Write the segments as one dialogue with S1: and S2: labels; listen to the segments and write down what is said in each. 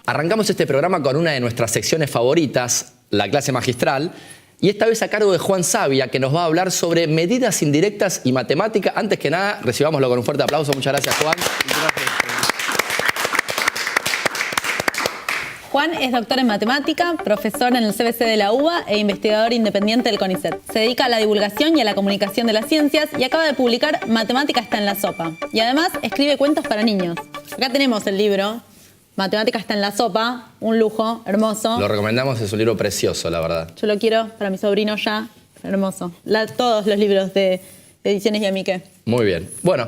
S1: Arrancamos este programa con una de nuestras secciones favoritas, la clase magistral, y esta vez a cargo de Juan Savia, que nos va a hablar sobre medidas indirectas y matemática. Antes que nada, recibámoslo con un fuerte aplauso. Muchas gracias, Juan.
S2: Juan es doctor en matemática, profesor en el CBC de la UBA e investigador independiente del CONICET. Se dedica a la divulgación y a la comunicación de las ciencias y acaba de publicar Matemática está en la sopa. Y además escribe cuentos para niños. Acá tenemos el libro Matemática está en la sopa, un lujo, hermoso.
S1: Lo recomendamos, es un libro precioso, la verdad.
S2: Yo lo quiero para mi sobrino ya, hermoso. Todos los libros de Ediciones Yamike.
S1: Muy bien. Bueno,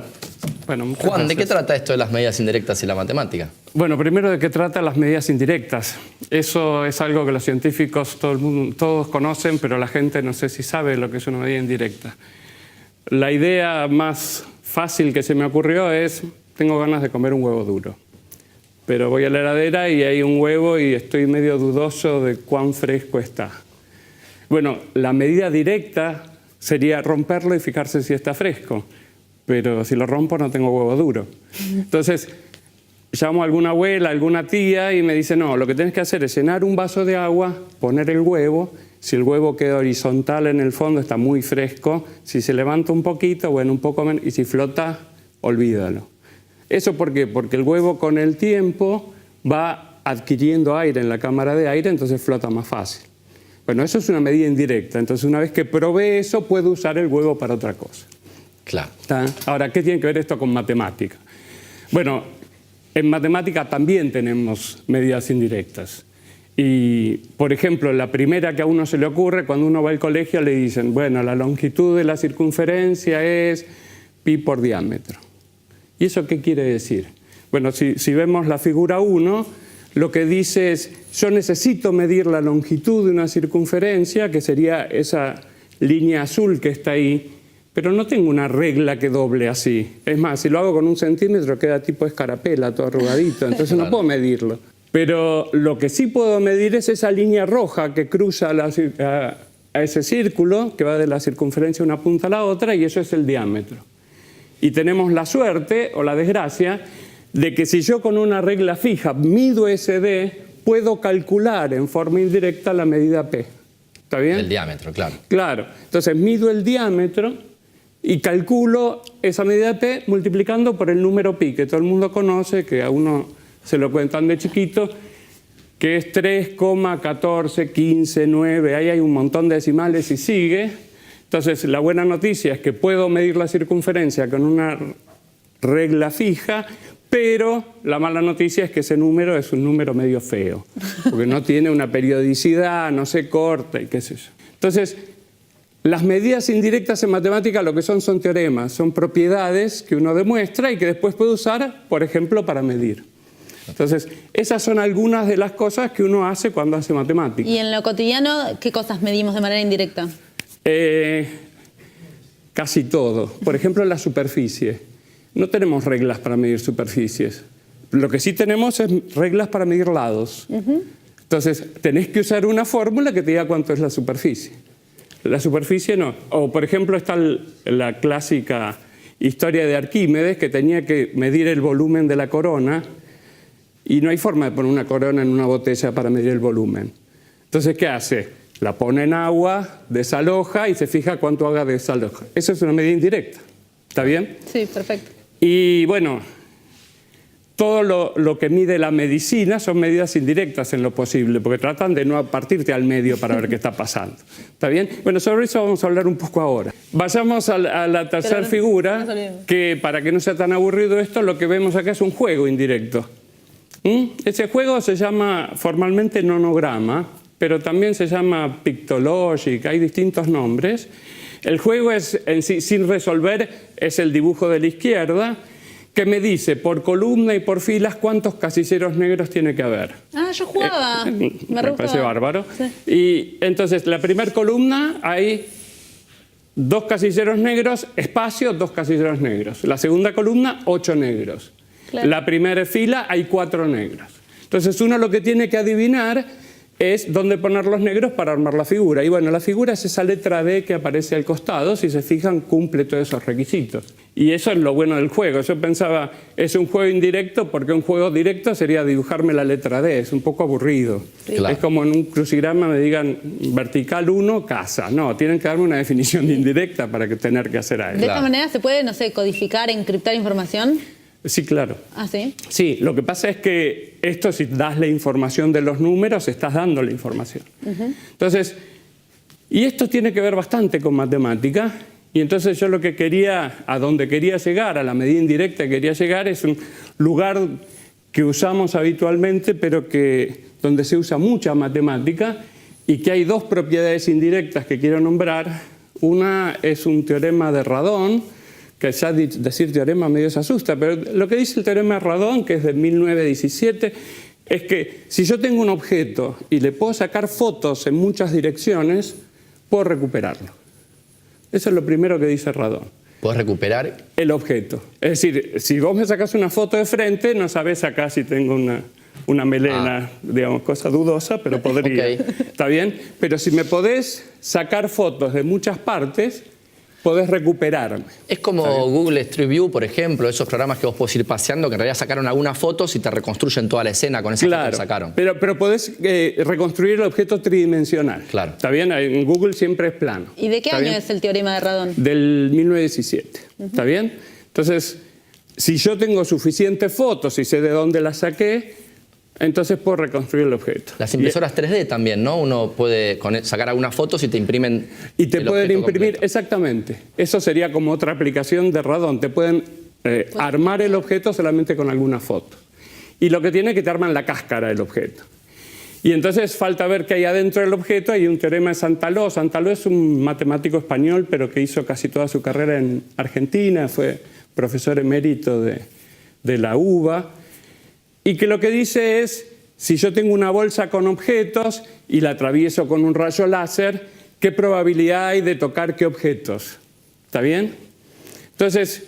S1: Juan,
S3: gracias.
S1: ¿de qué trata esto de las medidas indirectas y la matemática?
S3: Bueno, primero, ¿de qué trata las medidas indirectas? Eso es algo que los científicos, todos conocen, pero la gente no sé si sabe lo que es una medida indirecta. La idea más fácil que se me ocurrió es, tengo ganas de comer un huevo duro, pero voy a la heladera y hay un huevo y estoy medio dudoso de cuán fresco está. Bueno, la medida directa sería romperlo y fijarse si está fresco, pero si lo rompo no tengo huevo duro. Entonces, llamo a alguna abuela, a alguna tía y me dice, no, lo que tienes que hacer es llenar un vaso de agua, poner el huevo, si el huevo queda horizontal en el fondo está muy fresco, si se levanta un poquito, bueno, un poco menos, y si flota, olvídalo. ¿Eso por qué? Porque el huevo con el tiempo va adquiriendo aire en la cámara de aire, entonces flota más fácil. Bueno, eso es una medida indirecta, entonces una vez que probé eso, puedo usar el huevo para otra cosa.
S1: Claro.
S3: ¿Está? Ahora, ¿qué tiene que ver esto con matemática? Bueno, en matemática también tenemos medidas indirectas. Y, por ejemplo, la primera que a uno se le ocurre, cuando uno va al colegio le dicen, bueno, la longitud de la circunferencia es pi por diámetro. ¿Y eso qué quiere decir? Bueno, si vemos la figura 1, lo que dice es, yo necesito medir la longitud de una circunferencia, que sería esa línea azul que está ahí, pero no tengo una regla que doble así. Es más, si lo hago con 1 centímetro queda tipo escarapela, todo arrugadito, entonces no puedo medirlo. Pero lo que sí puedo medir es esa línea roja que cruza a ese círculo, que va de la circunferencia de una punta a la otra, y eso es el diámetro. Y tenemos la suerte o la desgracia de que si yo con una regla fija mido ese d, puedo calcular en forma indirecta la medida p. ¿Está bien?
S1: El diámetro, claro.
S3: Claro. Entonces mido el diámetro y calculo esa medida p multiplicando por el número pi, que todo el mundo conoce, que a uno se lo cuentan de chiquito, que es 3,1415,9. Ahí hay un montón de decimales y sigue. Entonces, la buena noticia es que puedo medir la circunferencia con una regla fija, pero la mala noticia es que ese número es un número medio feo, porque no tiene una periodicidad, no se corta y qué sé yo. Entonces, las medidas indirectas en matemática lo que son teoremas, son propiedades que uno demuestra y que después puede usar, por ejemplo, para medir. Entonces, esas son algunas de las cosas que uno hace cuando hace matemática.
S2: ¿Y en lo cotidiano qué cosas medimos de manera indirecta?
S3: Casi todo. Por ejemplo, la superficie. No tenemos reglas para medir superficies. Lo que sí tenemos es reglas para medir lados. Entonces, tenés que usar una fórmula que te diga cuánto es la superficie. La superficie no. O, por ejemplo, está la clásica historia de Arquímedes, que tenía que medir el volumen de la corona, y no hay forma de poner una corona en una botella para medir el volumen. Entonces, ¿qué hace? La pone en agua, desaloja y se fija cuánto haga de desaloja. Eso es una medida indirecta. ¿Está bien?
S2: Sí, perfecto.
S3: Y bueno, todo lo que mide la medicina son medidas indirectas en lo posible, porque tratan de no partirte al medio para ver qué está pasando. ¿Está bien? Bueno, sobre eso vamos a hablar un poco ahora. Vayamos a la tercera figura, que para que no sea tan aburrido esto, lo que vemos acá es un juego indirecto. Ese juego se llama formalmente nonograma, pero también se llama Pictologic, hay distintos nombres. El juego es, en sí, sin resolver, es el dibujo de la izquierda, que me dice por columna y por filas cuántos casilleros negros tiene que haber.
S2: Ah, yo jugaba.
S3: Me parece bárbaro.
S2: Sí.
S3: Y entonces, la primera columna hay 2 casilleros negros, espacio, 2 casilleros negros. La segunda columna, 8 negros. Claro. La primera fila hay 4 negros. Entonces, uno lo que tiene que adivinar es dónde poner los negros para armar la figura. Y bueno, la figura es esa letra D que aparece al costado, si se fijan, cumple todos esos requisitos. Y eso es lo bueno del juego. Yo pensaba, es un juego indirecto, porque un juego directo sería dibujarme la letra D, es un poco aburrido.
S1: Claro.
S3: Es como en un crucigrama me digan vertical 1, casa. No, tienen que darme una definición de indirecta para que tener que hacer algo.
S2: De esta manera se puede, no sé, codificar, encriptar información.
S3: Sí, claro.
S2: ¿Ah, sí?
S3: Sí, lo que pasa es que esto, si das la información de los números, estás dando la información. Entonces, y esto tiene que ver bastante con matemática, y entonces yo lo que quería, a donde quería llegar, a la medida indirecta que quería llegar, es un lugar que usamos habitualmente, pero donde se usa mucha matemática, y que hay dos propiedades indirectas que quiero nombrar. Una es un teorema de Radon, que ya decir teorema medio se asusta, pero lo que dice el teorema de Radon, que es de 1917, es que si yo tengo un objeto y le puedo sacar fotos en muchas direcciones, puedo recuperarlo. Eso es lo primero que dice Radon.
S1: ¿Puedes recuperar?
S3: El objeto. Es decir, si vos me sacás una foto de frente, no sabés acá si tengo una melena, digamos, cosa dudosa, pero podría.
S1: Okay.
S3: ¿Está bien? Pero si me podés sacar fotos de muchas partes, podés recuperarme.
S1: Es como Google Street View, por ejemplo, esos programas que vos podés ir paseando, que en realidad sacaron algunas fotos y te reconstruyen toda la escena con esas fotos que sacaron.
S3: Pero podés reconstruir el objeto tridimensional.
S1: Claro.
S3: ¿Está bien? En Google siempre es plano.
S2: ¿Y de qué año es el teorema de Radon?
S3: Del 1917. ¿Está bien? Entonces, si yo tengo suficientes fotos y sé de dónde las saqué, entonces puedo reconstruir el objeto.
S1: Las impresoras 3D también, ¿no? Uno puede sacar algunas fotos y te imprimen.
S3: Y te
S1: el
S3: pueden
S1: objeto
S3: imprimir,
S1: completo.
S3: Exactamente. Eso sería como otra aplicación de Radon. Te pueden armar el objeto solamente con alguna foto. Y lo que tiene es que te arman la cáscara del objeto. Y entonces falta ver qué hay adentro del objeto. Hay un teorema de Santaló. Santaló es un matemático español, pero que hizo casi toda su carrera en Argentina. Fue profesor emérito de la UBA. Y que lo que dice es, si yo tengo una bolsa con objetos y la atravieso con un rayo láser, ¿qué probabilidad hay de tocar qué objetos? ¿Está bien? Entonces,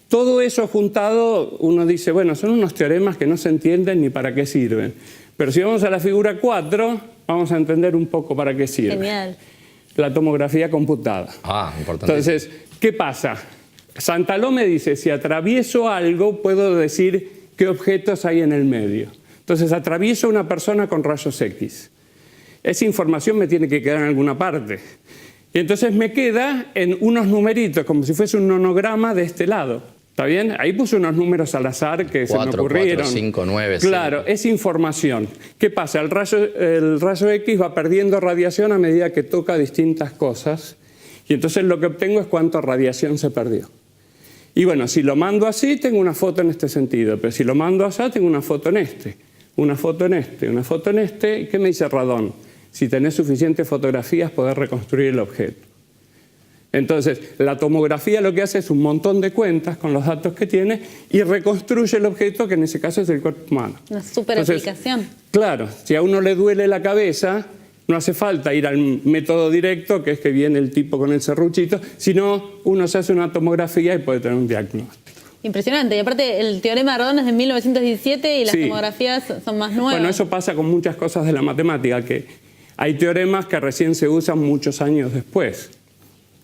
S3: todo eso juntado, uno dice, bueno, son unos teoremas que no se entienden ni para qué sirven. Pero si vamos a la figura 4, vamos a entender un poco para qué sirve.
S2: Genial.
S3: La tomografía computada.
S1: Ah, importante.
S3: Entonces, ¿qué pasa? Santaló me dice, si atravieso algo, puedo decir qué objetos hay en el medio. Entonces, atravieso a una persona con rayos X. Esa información me tiene que quedar en alguna parte. Y entonces me queda en unos numeritos, como si fuese un nonograma de este lado. ¿Está bien? Ahí puse unos números al azar que
S1: 4,
S3: se me ocurrieron.
S1: 4, 5, 9,
S3: Claro,
S1: 5.
S3: es información. ¿Qué pasa? El rayo X va perdiendo radiación a medida que toca distintas cosas. Y entonces lo que obtengo es cuánta radiación se perdió. Y bueno, si lo mando así, tengo una foto en este sentido. Pero si lo mando allá, tengo una foto en este. Una foto en este, una foto en este. ¿Y qué me dice Radon? Si tenés suficientes fotografías, podés reconstruir el objeto. Entonces, la tomografía lo que hace es un montón de cuentas con los datos que tiene y reconstruye el objeto, que en ese caso es el cuerpo humano.
S2: Una súper aplicación.
S3: Claro, si a uno le duele la cabeza, no hace falta ir al método directo, que es que viene el tipo con el serruchito, sino uno se hace una tomografía y puede tener un diagnóstico.
S2: Impresionante. Y aparte, el teorema de Radon es de 1917 y las
S3: Sí.
S2: tomografías son más nuevas.
S3: Bueno, eso pasa con muchas cosas de la matemática, que hay teoremas que recién se usan muchos años después.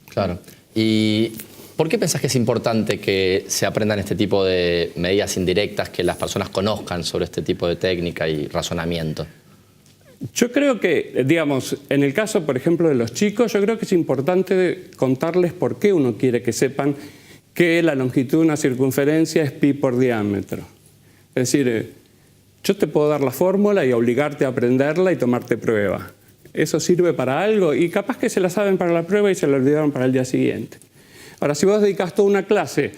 S1: Claro. ¿Y por qué pensás que es importante que se aprendan este tipo de medidas indirectas, que las personas conozcan sobre este tipo de técnica y razonamiento?
S3: Yo creo que, digamos, en el caso, por ejemplo, de los chicos, yo creo que es importante contarles por qué uno quiere que sepan que la longitud de una circunferencia es pi por diámetro. Es decir, yo te puedo dar la fórmula y obligarte a aprenderla y tomarte prueba. Eso sirve para algo y capaz que se la saben para la prueba y se la olvidaron para el día siguiente. Ahora, si vos dedicas toda una clase,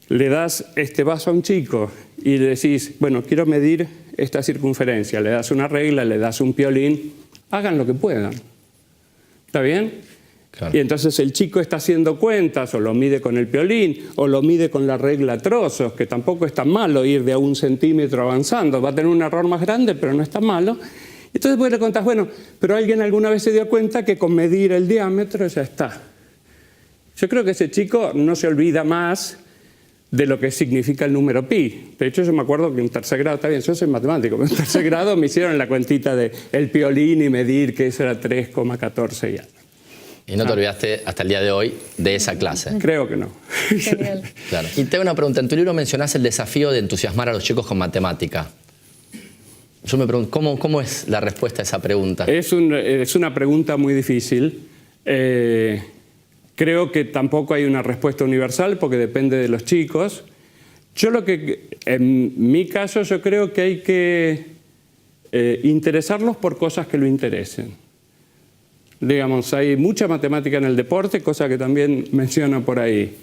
S3: le das este vaso a un chico y le decís, bueno, quiero medir esta circunferencia, le das una regla, le das un piolín, hagan lo que puedan. ¿Está bien?
S1: Claro.
S3: Y entonces el chico está haciendo cuentas, o lo mide con el piolín, o lo mide con la regla a trozos, que tampoco es tan malo ir de a 1 centímetro avanzando. Va a tener un error más grande, pero no está malo. Entonces vos le contás, bueno, pero alguien alguna vez se dio cuenta que con medir el diámetro ya está. Yo creo que ese chico no se olvida más de lo que significa el número pi. De hecho, yo me acuerdo que en tercer grado, está bien, yo soy matemático, pero en tercer grado me hicieron la cuentita de el piolín y medir que eso era 3,14 y algo.
S1: Y no te olvidaste hasta el día de hoy de esa clase.
S3: Creo que no.
S2: Genial.
S1: Claro. Y te hago una pregunta. En tu libro mencionás el desafío de entusiasmar a los chicos con matemática. Yo me pregunto, ¿cómo es la respuesta a esa pregunta?
S3: Es una pregunta muy difícil. Creo que tampoco hay una respuesta universal porque depende de los chicos. En mi caso, yo creo que hay que interesarlos por cosas que lo interesen. Digamos, hay mucha matemática en el deporte, cosa que también menciono por ahí.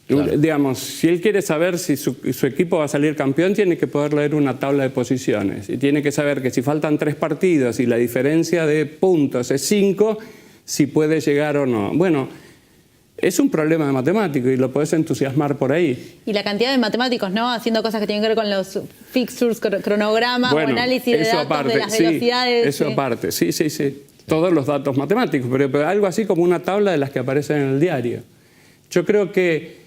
S3: Claro. Digamos, si él quiere saber si su equipo va a salir campeón, tiene que poder leer una tabla de posiciones. Y tiene que saber que si faltan 3 partidos y la diferencia de puntos es 5, si puede llegar o no. Bueno, es un problema de matemático y lo podés entusiasmar por ahí.
S2: Y la cantidad de matemáticos, ¿no? Haciendo cosas que tienen que ver con los fixtures, cronogramas,
S3: bueno,
S2: o análisis de datos
S3: aparte,
S2: de las velocidades.
S3: Eso aparte, sí. Todos los datos matemáticos, pero algo así como una tabla de las que aparecen en el diario. Yo creo que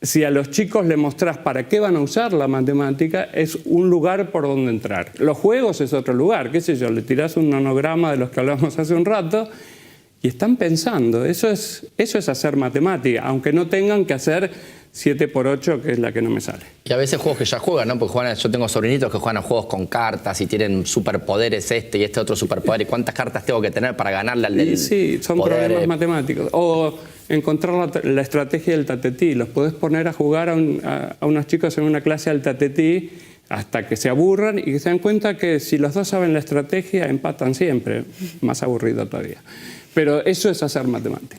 S3: si a los chicos le mostrás para qué van a usar la matemática, es un lugar por donde entrar. Los juegos es otro lugar, qué sé yo, le tirás un nanograma de los que hablamos hace un rato y están pensando. Eso es hacer matemática, aunque no tengan que hacer 7×8, que es la que no me sale.
S1: Y a veces juegos que ya juegan, ¿no? Porque yo tengo sobrinitos que juegan a juegos con cartas y tienen superpoderes y este otro superpoder. ¿Y cuántas cartas tengo que tener para ganarle al del
S3: Sí, son
S1: poder,
S3: problemas matemáticos. O encontrar la estrategia del tatetí. Los podés poner a jugar a unos chicos en una clase al tatetí hasta que se aburran y que se dan cuenta que si los dos saben la estrategia, empatan siempre. Más aburrido todavía. Pero eso es hacer matemática.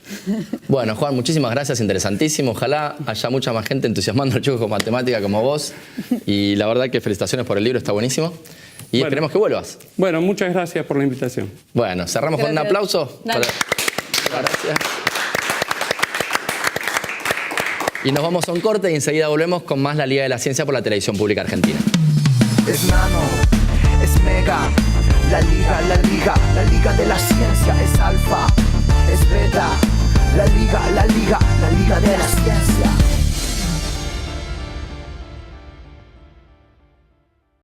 S1: Bueno, Juan, muchísimas gracias, interesantísimo. Ojalá haya mucha más gente entusiasmando a los chicos con matemática como vos. Y la verdad que felicitaciones por el libro, está buenísimo. Y esperemos que vuelvas.
S3: Bueno, muchas gracias por la invitación.
S1: Bueno, cerramos con un aplauso. Gracias. Y nos vamos a un corte y enseguida volvemos con más La Liga de la Ciencia por la Televisión Pública Argentina.
S4: Es nano, es mega.